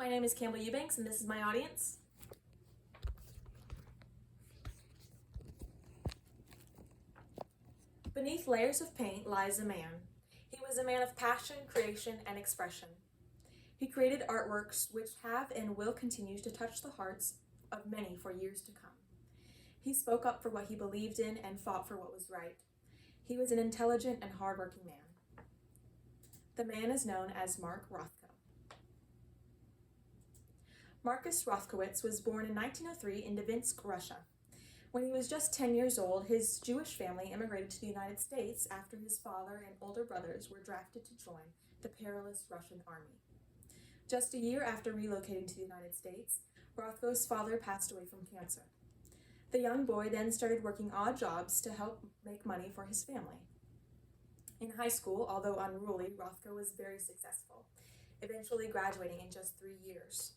My name is Campbell Eubanks, and this is my audience. Beneath layers of paint lies a man. He was a man of passion, creation, and expression. He created artworks which have and will continue to touch the hearts of many for years to come. He spoke up for what he believed in and fought for what was right. He was an intelligent and hardworking man. The man is known as Mark Rothko. Marcus Rothkowitz was born in 1903 in Dvinsk, Russia. When he was just 10 years old, his Jewish family immigrated to the United States after his father and older brothers were drafted to join the perilous Russian army. Just a year after relocating to the United States, Rothko's father passed away from cancer. The young boy then started working odd jobs to help make money for his family. In high school, although unruly, Rothko was very successful, eventually graduating in just 3 years.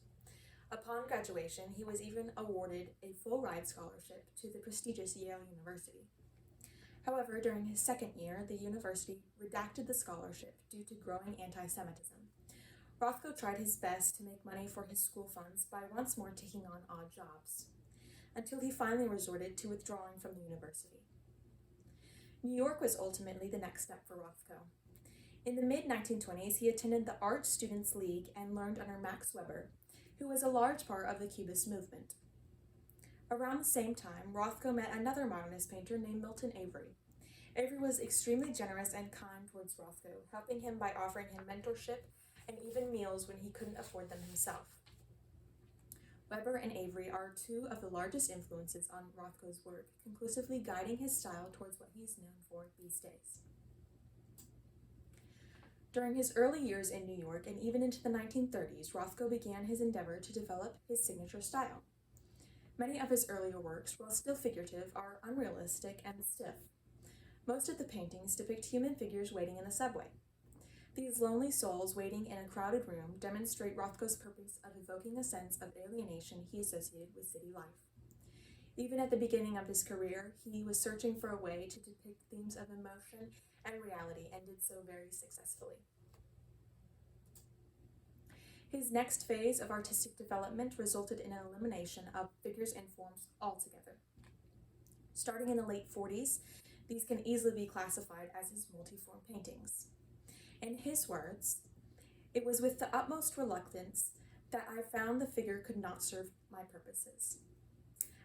Upon graduation, he was even awarded a full-ride scholarship to the prestigious Yale University. However, during his second year, the university redacted the scholarship due to growing anti-Semitism. Rothko tried his best to make money for his school funds by once more taking on odd jobs, until he finally resorted to withdrawing from the university. New York was ultimately the next step for Rothko. In the mid-1920s, he attended the Art Students League and learned under Max Weber, who was a large part of the Cubist movement. Around the same time, Rothko met another modernist painter named Milton Avery. Avery was extremely generous and kind towards Rothko, helping him by offering him mentorship and even meals when he couldn't afford them himself. Weber and Avery are two of the largest influences on Rothko's work, conclusively guiding his style towards what he's known for these days. During his early years in New York and even into the 1930s, Rothko began his endeavor to develop his signature style. Many of his earlier works, while still figurative, are unrealistic and stiff. Most of the paintings depict human figures waiting in the subway. These lonely souls waiting in a crowded room demonstrate Rothko's purpose of evoking a sense of alienation he associated with city life. Even at the beginning of his career, he was searching for a way to depict themes of emotion and reality, and did so very successfully. His next phase of artistic development resulted in an elimination of figures and forms altogether. Starting in the late 40s, these can easily be classified as his multiform paintings. In his words, "It was with the utmost reluctance that I found the figure could not serve my purposes."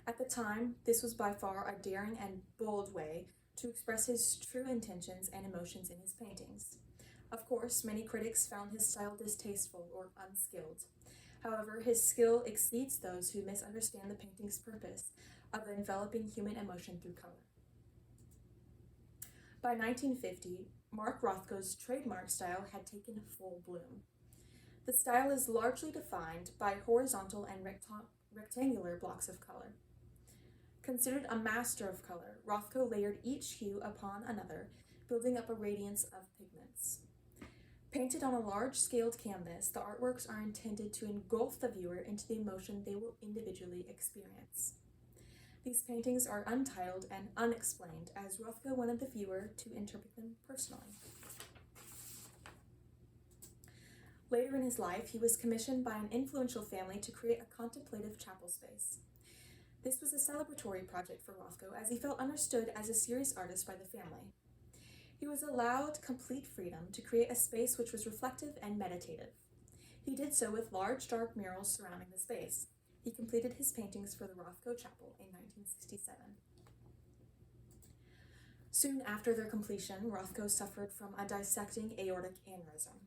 At the time, this was by far a daring and bold way to express his true intentions and emotions in his paintings. Of course, many critics found his style distasteful or unskilled. However, his skill exceeds those who misunderstand the painting's purpose of enveloping human emotion through color. By 1950, Mark Rothko's trademark style had taken full bloom. The style is largely defined by horizontal and rectangular blocks of color. Considered a master of color, Rothko layered each hue upon another, building up a radiance of pigments. Painted on a large-scaled canvas, the artworks are intended to engulf the viewer into the emotion they will individually experience. These paintings are untitled and unexplained, as Rothko wanted the viewer to interpret them personally. Later in his life, he was commissioned by an influential family to create a contemplative chapel space. This was a celebratory project for Rothko, as he felt understood as a serious artist by the family. He was allowed complete freedom to create a space which was reflective and meditative. He did so with large dark murals surrounding the space. He completed his paintings for the Rothko Chapel in 1967. Soon after their completion, Rothko suffered from a dissecting aortic aneurysm.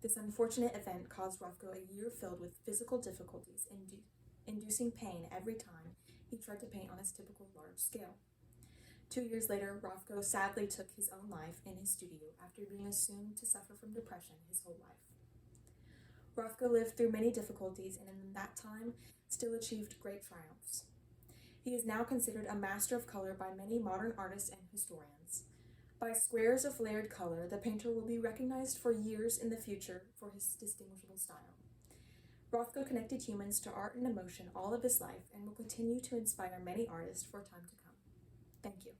This unfortunate event caused Rothko a year filled with physical difficulties, inducing pain every time he tried to paint on his typical large scale. 2 years later, Rothko sadly took his own life in his studio after being assumed to suffer from depression his whole life. Rothko lived through many difficulties and in that time still achieved great triumphs. He is now considered a master of color by many modern artists and historians. By squares of layered color, the painter will be recognized for years in the future for his distinguishable style. Rothko connected humans to art and emotion all of his life and will continue to inspire many artists for time to come. Thank you.